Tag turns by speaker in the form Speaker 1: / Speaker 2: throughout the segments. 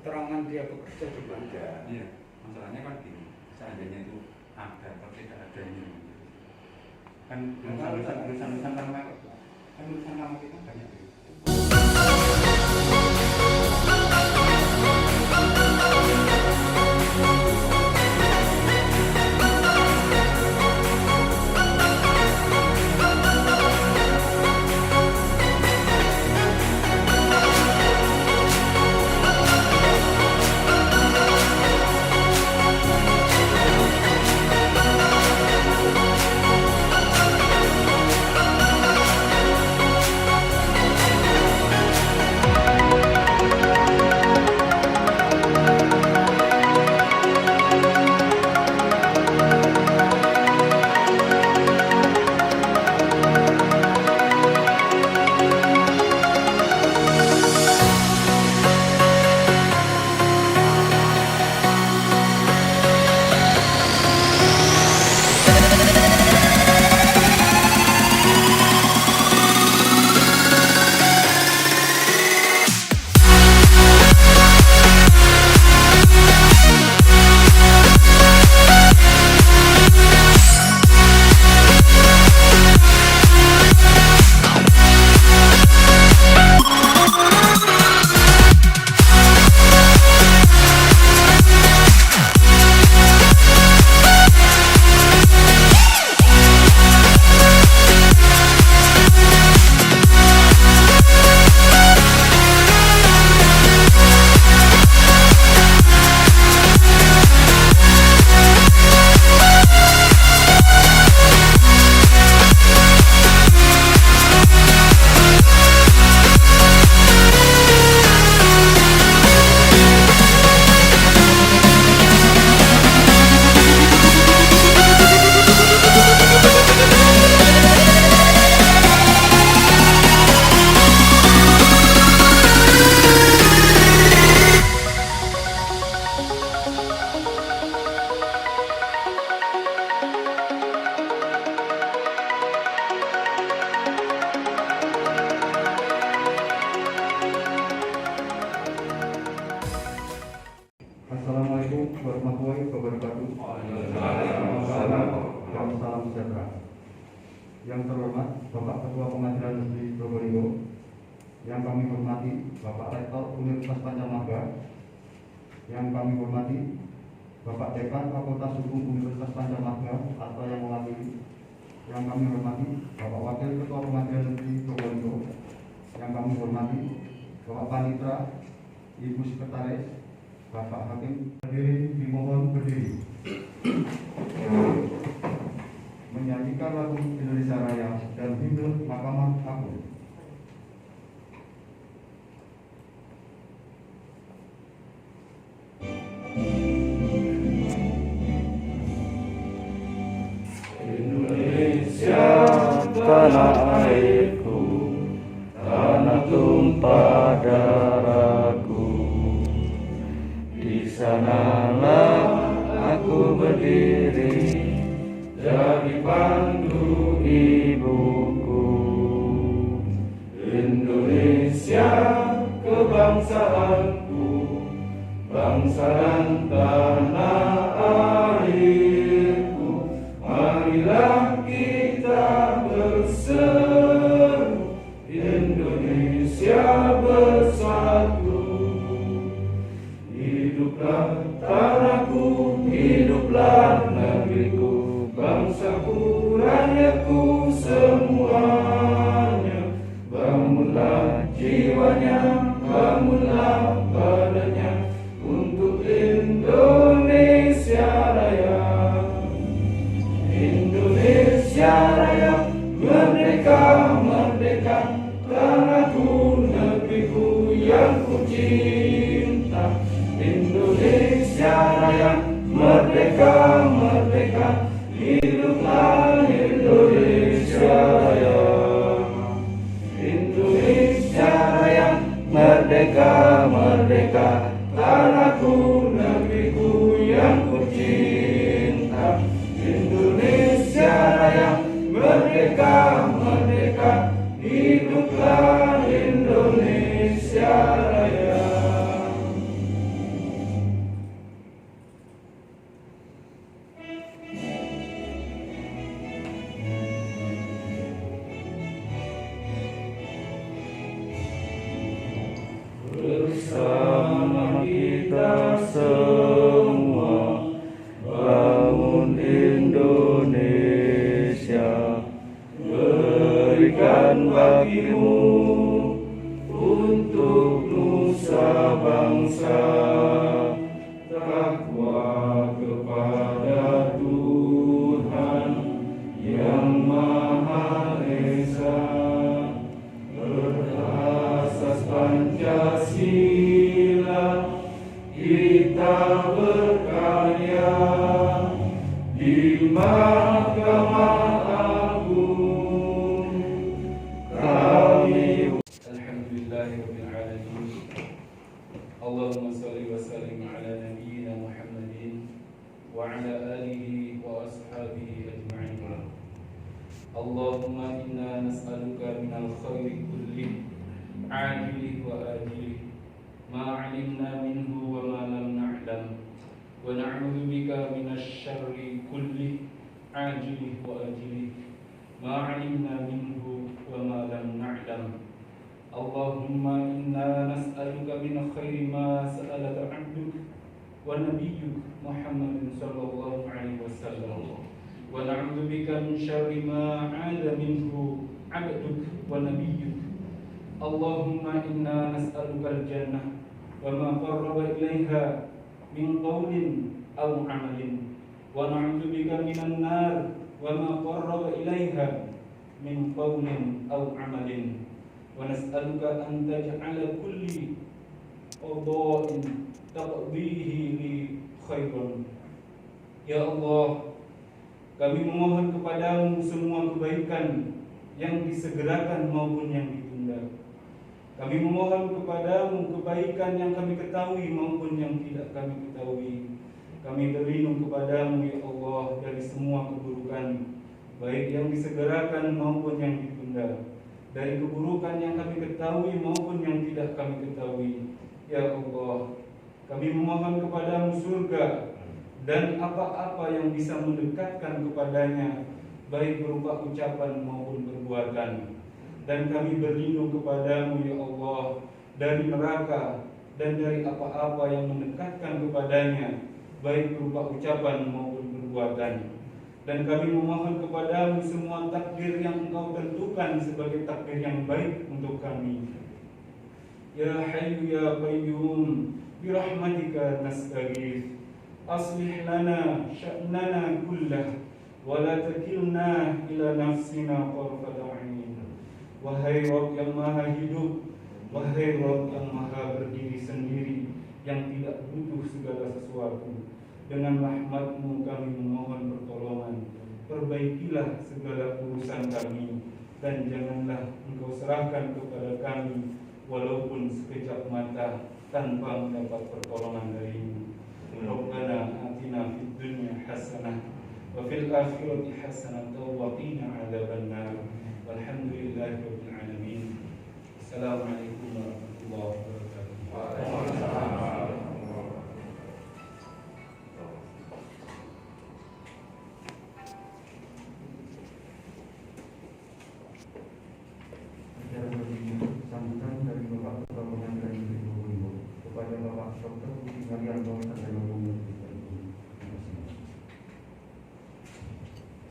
Speaker 1: keterangan dia bekerja juga
Speaker 2: ada. Iya, masalahnya kan gini, seandainya itu ada atau tidak adanya kan urusan nama kan urusan nama kita banyak gitu.
Speaker 3: Assalamualaikum warahmatullahi wabarakatuh. Salam sejahtera. Yang terhormat Bapak Ketua Pengadilan Negeri Probolinggo, yang kami hormati Bapak Rektor Universitas Pancamaga, yang kami hormati Bapak Dekan Fakultas Hukum Universitas Pancamaga atau yang mewakili, yang kami hormati Bapak Wakil Ketua Pengadilan Negeri Probolinggo, yang kami hormati Bapak Panitra, Ibu Sekretaris, Bapak Hakim. Hadirin dimohon berdiri. Menyanyikan lagu Indonesia Raya dan himne Mahkamah Agung.
Speaker 4: Indonesia tanah airku, tanah tumpah darahku. Di sanalah aku berdiri, jadi pandu ibuku. Indonesia kebangsaanku, bangsa dan tanah airku. Marilah kita berseru, Indonesia bersatu. Hiduplah tanahku, hiduplah negeriku, bangsaku, rakyatku semuanya. Bangunlah jiwanya, bangunlah badannya untuk Indonesia Raya. Indonesia Raya, merdeka, merdeka, tanahku, negeriku yang ku cinta. Indonesia Raya, merdeka, merdeka, hiduplah Indonesia Raya. Indonesia Raya, merdeka, merdeka, tanahku, negeriku yang ku cinta. Indonesia Raya, merdeka, merdeka, hiduplah Indonesia Raya. bagimu untuk nusa bangsa, takwa kepada Tuhan yang Maha Esa, berasas Pancasila kita berkarya di Mahkamah Agung. Kami Alhamdulillahirabbil alamin. Allahumma shalli wa sallim ala nabiyyina Muhammadin wa ala alihi wa ashabihi ajma'in. Allahumma inna nas'aluka minal khairi kullih ajilih wa ajilih ma 'alimna minhu wa ma lam na'lam, wa na'udzu bika minasy syarri kullih ajilih wa ajilih ma 'alimna minhu wa ma lam na'lam. Allahumma inna nas'aluka min khairi ma sa'alaka 'abduk wa nabiyyuk Muhammadin sallallahu alaihi wasallam, wa na'udzu bika min syarri ma 'ada minhu 'abduk wa nabiyyuk. Allahumma inna nas'aluka al-jannah wa ma qarraba ilaiha min qawlin aw 'amalin, wa na'udzu bika minan nar wa ma qarraba ilaiha min qawlin aw 'amalin, wa nas'aluka an taj'ala kulli qada'in taqdihi li khairan. Ya Allah, kami memohon kepadamu semua kebaikan yang disegerakan maupun yang ditunda. Kami memohon kepadamu kebaikan yang kami ketahui maupun yang tidak kami ketahui. Kami berlindung kepadamu ya Allah dari semua keburukan, baik yang disegerakan maupun yang ditunda, dari keburukan yang kami ketahui maupun yang tidak kami ketahui. Ya Allah, kami memohon kepadamu surga dan apa-apa yang bisa mendekatkan kepadanya, baik berupa ucapan maupun perbuatan. Dan kami berlindung kepadamu ya Allah dari neraka dan dari apa-apa yang mendekatkan kepadanya, baik berupa ucapan maupun perbuatan. Dan kami memohon kepadamu semua takdir yang Engkau tentukan sebagai takdir yang baik untuk kami. Ya Hayyu ya Qayyum, birahmatika nastaghith, aslih lana sya'nana kullah, wa la takilna ila nafsina tarfata 'ain. Wahai Rabb yang Maha Hidup, wahai Rabb yang Maha berdiri sendiri, yang tidak butuh segala sesuatu, dengan rahmat-Mu kami memohon pertolongan. Perbaikilah segala urusan kami, dan janganlah Engkau serahkan kepada kami walaupun sekejap mata tanpa mendapat pertolongan dari-Mu. Rabbana atina fid dunya hasanah wa fil akhirati hasanah wa qina adzabannar. Walhamdulillahirabbil alamin. Assalamualaikum warahmatullahi wabarakatuh. Waalaikumsalam.
Speaker 3: Sambutan dari Bapak Ketua Pengadilan Negeri Probolinggo kepada Bapak Dr. Budi Haryanto Sarjana Hukum Universitas.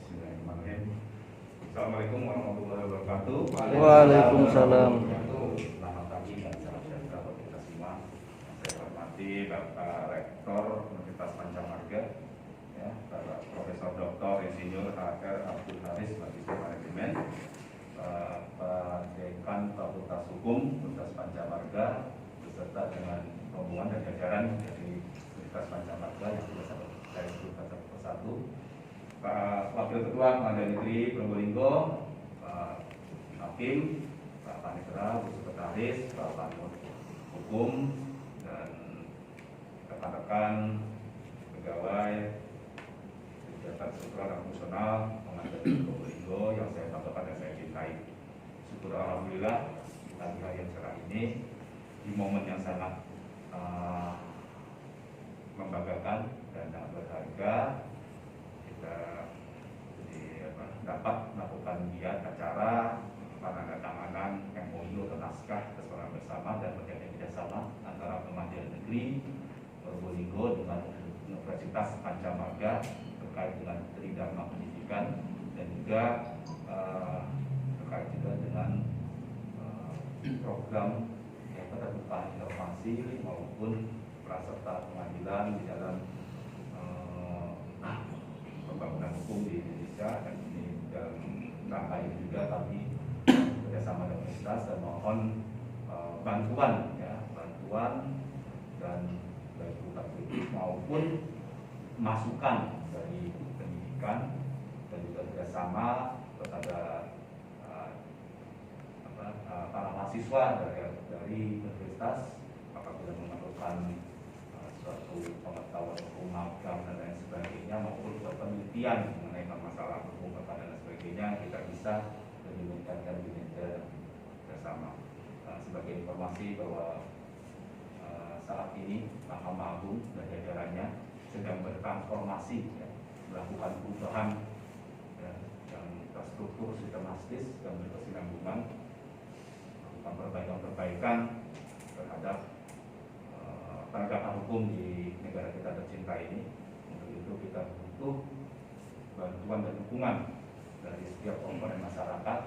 Speaker 1: Bismillahirrahmanirrahim. Assalamualaikum warahmatullahi wabarakatuh.
Speaker 4: Waalaikumsalam.
Speaker 1: Selamat pagi dan salam sejahtera bagi kita semua. Saya hormati Bapak Rektor Universitas Pancamarga, ya, Bapak Profesor Dr. Insinyur H.R. Abdul Haris Magister Manajemen, Pak Dekan Fakultas Hukum Universitas Pancamarga, beserta dengan rombongan dan jajaran dari Universitas Pancamarga yang sudah saya sebutkan satu persatu. Pak Wakil Ketua Pengadilan Negeri Probolinggo, Pak Hakim, Pak Panitera, Bu Sekretaris, Pak Panut Hukum, dan rekan-rekan pegawai kegiatan struktural dan fungsional Pengadilan Negeri Probolinggo yang saya banggakan dan saya cintai. Syukur alhamdulillah pagi hari yang cerah ini di momen yang sangat membanggakan dan berharga, kita dapat melakukan giat acara penandatanganan MOU atau naskah kesepakatan bersama dan perjanjian kerjasama antara Pengadilan Negeri Probolinggo dengan Universitas Pancamarga terkait dengan Tridharma Pendidikan dan juga terkait juga dengan program keterbukaan informasi maupun praserta pengadilan di dalam pembangunan hukum di Indonesia. Dan ini dalam rangka ini juga kami bekerjasama dengan universitas dan mohon bantuan dan baik berupa kritik maupun masukan dari pendidikan dan juga kerjasama kepada para mahasiswa dari universitas apabila memerlukan suatu pengetahuan hukum magam dan lain sebagainya maupun buat penelitian mengenai masalah hukum dan sebagainya, kita bisa lebih meningkatkan kinerja bersama. Sebagai informasi bahwa saat ini Mahkamah Agung dan jajarannya sedang bertransformasi, melakukan perubahan yang terstruktur sistematis dan berkesinambungan, melakukan perbaikan terhadap penegakan hukum di negara kita tercinta ini. Untuk itu kita butuh bantuan dan dukungan dari setiap komponen masyarakat,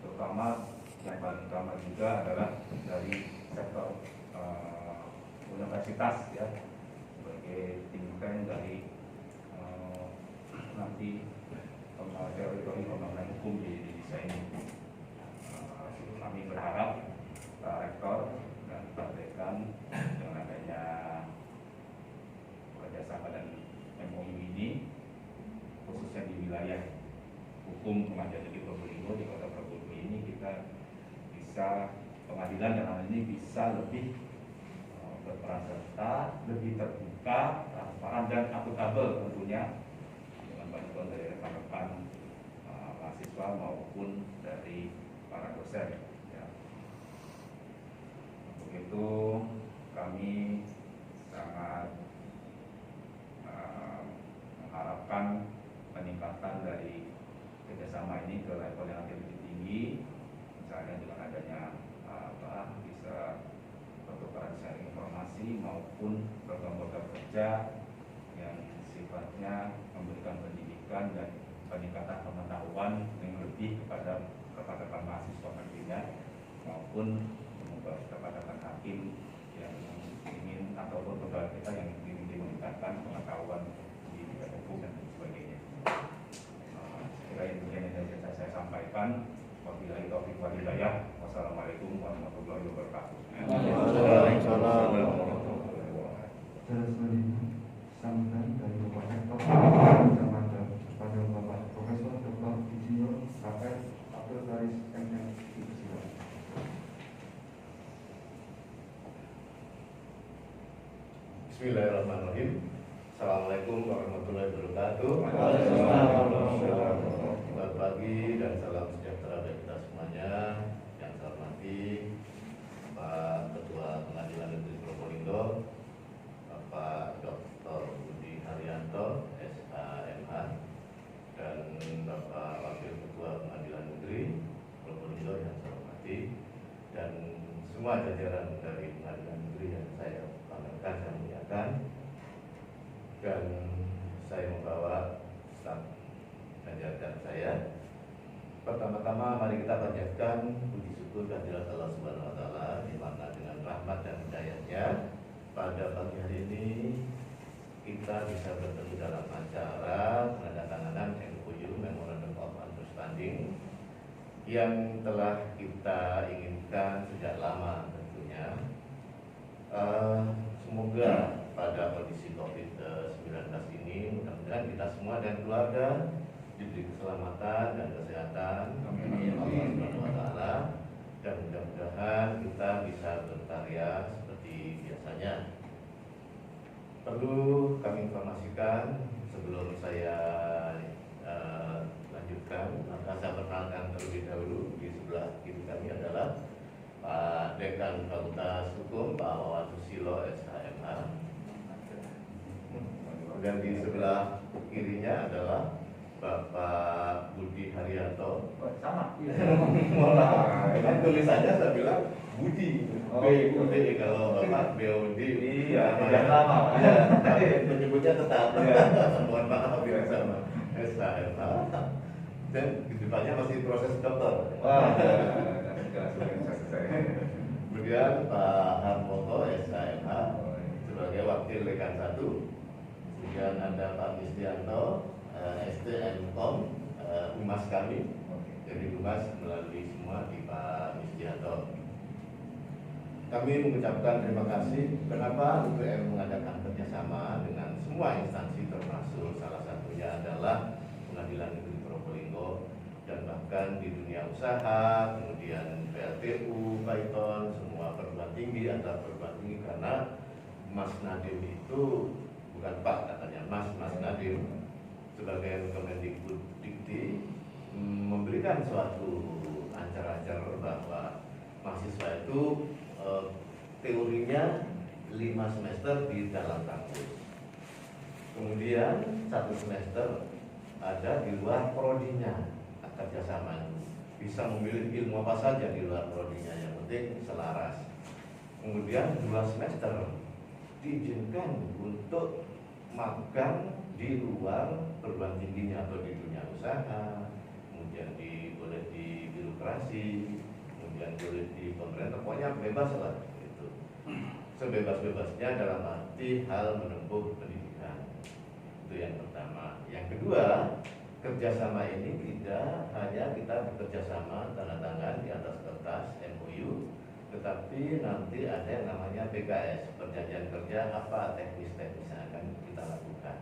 Speaker 1: terutama yang paling utama juga adalah dari sektor universitas sebagai think tank dari nanti teori pembangunan hukum di Indonesia ini. Kami berharap Pak Rektor dan Pak Dekan dengan adanya kerjasama dan MOU ini, khususnya di wilayah hukum Pengadilan Negeri Probolinggo di Kota Probolinggo ini, kita bisa pengadilan dalam hal ini bisa lebih berperan serta, lebih terbuka, transparan dan akuntabel tentunya dengan bantuan dari rekan-rekan mahasiswa maupun dari para dosen. Untuk itu kami sangat mengharapkan peningkatan dari kerjasama ini ke level yang lebih tinggi, misalnya dengan adanya bisa pertukaran sharing informasi maupun program-program kerja yang sifatnya memberikan pendidikan dan peningkatan pengetahuan yang lebih kepada mahasiswa nantinya maupun kepada hakim yang ingin ataupun pegawai kita yang ingin meningkatkan pengetahuan di bidang hukum dan sebagainya. Sekira demikian yang bisa saya sampaikan. Wabillahi taufiq wal hidayah. Wassalamualaikum warahmatullahi wabarakatuh.
Speaker 3: Waalaikumsalam. Sambutan dari Bapak Rektor Jakarta kepada Bapak Profesor Dr. Insinyur Rafael Abdul Haris MM.
Speaker 5: Bismillahirrahmanirrahim. Assalamualaikum warahmatullahi wabarakatuh. Selamat pagi dan salam sejahtera bagi kita semuanya. Yang saya hormati Pak Ketua Pengadilan Negeri Probolinggo, Bapak Dr. Budi Haryanto, SHMH, dan Bapak Wakil Ketua Pengadilan Negeri Probolinggo yang saya hormati, dan semua jajaran dari Pengadilan Negeri yang saya banggakan, saya muliakan. Dan saya membawa staf dan jajaran saya. Pertama-tama mari kita panjatkan puji syukur kehadirat Allah Subhanahu wa taala, di mana dengan rahmat dan hidayahnya pada pagi hari ini kita bisa bertemu dalam acara penandatanganan MOU Memorandum of Understanding yang telah kita inginkan sejak lama tentunya. Semoga pada kondisi COVID-19 ini mudah-mudahan kita semua dan keluarga diberi keselamatan dan kesehatan oleh Allah Subhanahu wa taala, dan mudah-mudahan kita bisa berkarya seperti biasanya. Perlu kami informasikan sebelum saya lanjutkan, maka saya perkenalkan terlebih dahulu. Di sebelah kiri kami adalah Pak Dekan Fakultas Hukum, Pak Wawan Susilo, SHMH. Dan di sebelah kirinya adalah Bapak Budi Haryanto.
Speaker 1: Sama.
Speaker 5: Kan tulisannya saya bilang Budi. BUD kalau Bapak BUD.
Speaker 1: Iya, tidak sama.
Speaker 5: Tapi menyebutnya tetap. Mohon maaf bila sama. SHMH. Dan di depannya masih proses dokter.
Speaker 1: Wah, sudah selesai.
Speaker 5: Kemudian Pak Harmoto SHMH sebagai Wakil Dekan 1. Kemudian ada Pak Misdianto STMKOM Humas kami. Jadi Humas melalui semua di Pak Misdianto. Kami mengucapkan terima kasih. Kenapa UPM mengadakan kerjasama dengan semua instansi, termasuk salah satunya adalah Pengadilan Negeri Probolinggo, dan bahkan di dunia usaha, kemudian PLTU, Python, semua perguruan tinggi atau perguruan tinggi, karena Mas Nadiem itu bukan Pak katanya, Mas Nadiem sebagai Kemendikbud Dikti memberikan suatu ancar-ancar bahwa mahasiswa itu teorinya 5 semester di dalam kampus, kemudian 1 semester ada di luar prodinya. Kerjasama bisa memilih ilmu apa saja di luar prodinya, yang penting selaras. Kemudian 2 semester diizinkan untuk magang di luar perguruan tingginya atau di dunia usaha, kemudian boleh di birokrasi, kemudian boleh di pemerintah, pokoknya bebas lah gitu. Sebebas-bebasnya dalam arti hal menempuh pendidikan. Itu yang pertama. Yang kedua, kerjasama ini tidak hanya kita bekerjasama tanda tangan di atas kertas MOU, tetapi nanti ada yang namanya PKS, perjanjian kerja, apa teknis-teknis yang akan kita lakukan.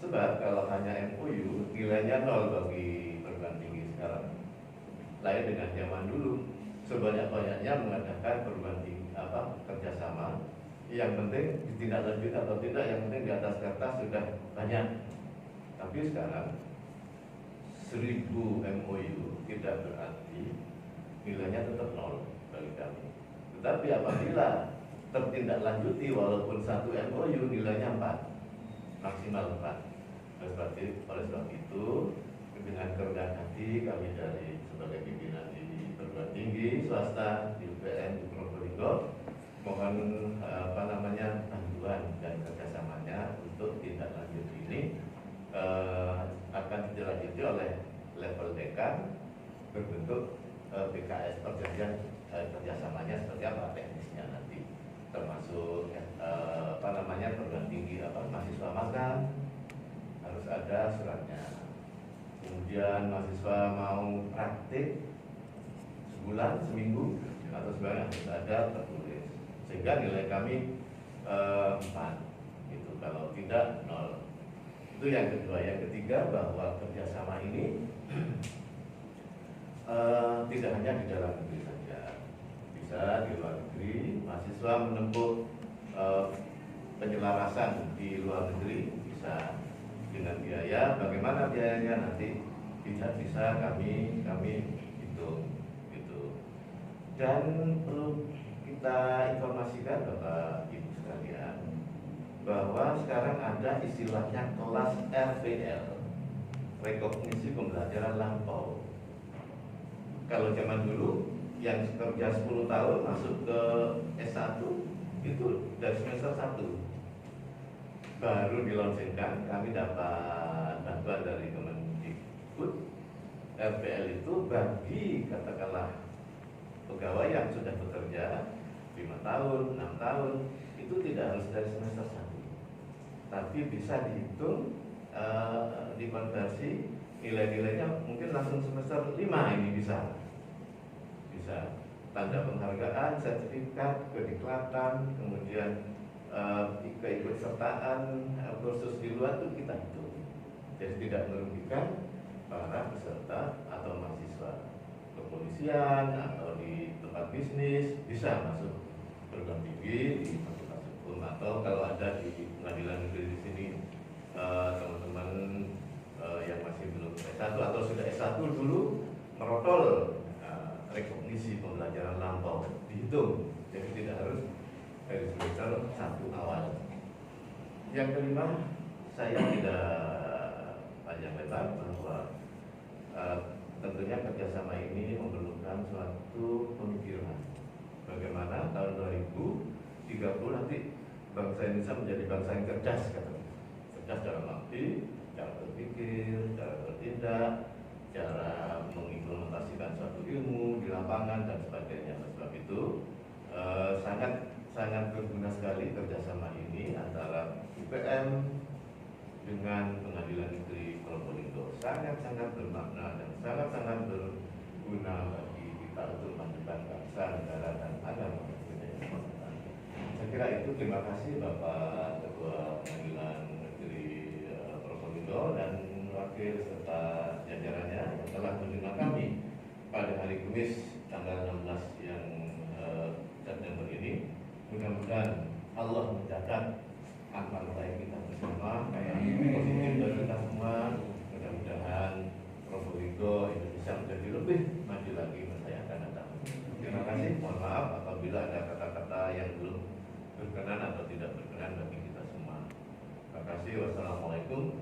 Speaker 5: Sebab kalau hanya MOU nilainya 0 bagi perguruan tinggi sekarang. Lain dengan zaman dulu, sebanyak-banyaknya mengadakan perguruan tinggi kerjasama. Yang penting ditindaklanjuti atau tidak, yang penting di atas kertas sudah banyak. Tapi sekarang 1000 MOU tidak berarti nilainya tetap 0 bagi kami. Tetapi apabila tertindaklanjuti walaupun 1 MOU nilainya 4, maksimal 4. Oleh sebab itu dengan kerendahan hati kami dari sebagai pimpinan di perguruan tinggi swasta di UPM di Probolinggo mohon bantuan dan kerjasamanya untuk tindak lanjut ini akan dilanjuti oleh level dekan berbentuk PKS, perjanjian kerjasamanya seperti apa teknisnya nanti, termasuk perguruan tinggi mahasiswa magang harus ada suratnya, kemudian mahasiswa mau praktik sebulan, seminggu atau sebulan harus ada tertulis, sehingga nilai kami 4 gitu, kalau tidak 0. Itu yang kedua. Yang ketiga, bahwa kerjasama ini tidak hanya di dalam negeri saja, bisa di luar negeri. Mahasiswa menempuh penyelarasan di luar negeri bisa dengan biaya. Bagaimana biayanya nanti tidak bisa kami hitung gitu. Dan perlu kita informasikan Bapak Ibu sekalian bahwa sekarang ada istilahnya kelas RPL, rekognisi pembelajaran lampau. Kalau zaman dulu yang kerja 10 tahun masuk ke S1 itu dari semester 1 baru dilaunchingkan. Kami dapat bantuan dari Kemendikbud. RPL itu bagi katakanlah pegawai yang sudah bekerja 5 tahun, 6 tahun, itu tidak harus dari semester 1, tapi bisa dihitung, dikonversi, nilai-nilainya mungkin langsung semester 5 ini bisa tanda penghargaan, sertifikat, kediklatan, kemudian keikutsertaan kursus di luar itu kita hitung. Jadi tidak merugikan para peserta atau mahasiswa kepolisian atau di tempat bisnis, bisa masuk perguruan tinggi di fakultas hukum, atau kalau ada di pengadilan negeri di sini teman-teman yang masih belum S1 atau sudah S1 dulu merotol rekognisi pembelajaran lampau dihitung, jadi tidak harus dari semester 1 awal. Yang kelima, saya tidak panjang lebar bahwa tentunya kerjasama ini memerlukan suatu pemikiran. Bagaimana tahun 2030 nanti bangsa Indonesia menjadi bangsa yang cerdas, katanya. Cerdas dalam arti cara berpikir, cara bertindak, cara mengimplementasikan suatu ilmu di lapangan dan sebagainya. Sebab itu sangat berguna sekali kerjasama ini antara UPM dengan Pengadilan Negeri Probolinggo. Sangat bermakna dan sangat berguna bagi kita untuk memajukan bangsa, negara, dan agama. Saya kira itu. Terima kasih Bapak Ketua Pengadilan Negeri Probolinggo dan wakil serta jajarannya yang telah menerima kami pada hari Kamis tanggal 16 yang September ini. Mudah-mudahan Allah mencatat amal baik kita bersama, kayak positif dari kita semua. Mudah-mudahan Probolinggo Indonesia menjadi lebih maju lagi masa yang akan datang. Terima kasih. Mohon maaf apabila ada kata-kata yang belum berkenan atau tidak berkenan bagi kita semua. Terima kasih. Wassalamualaikum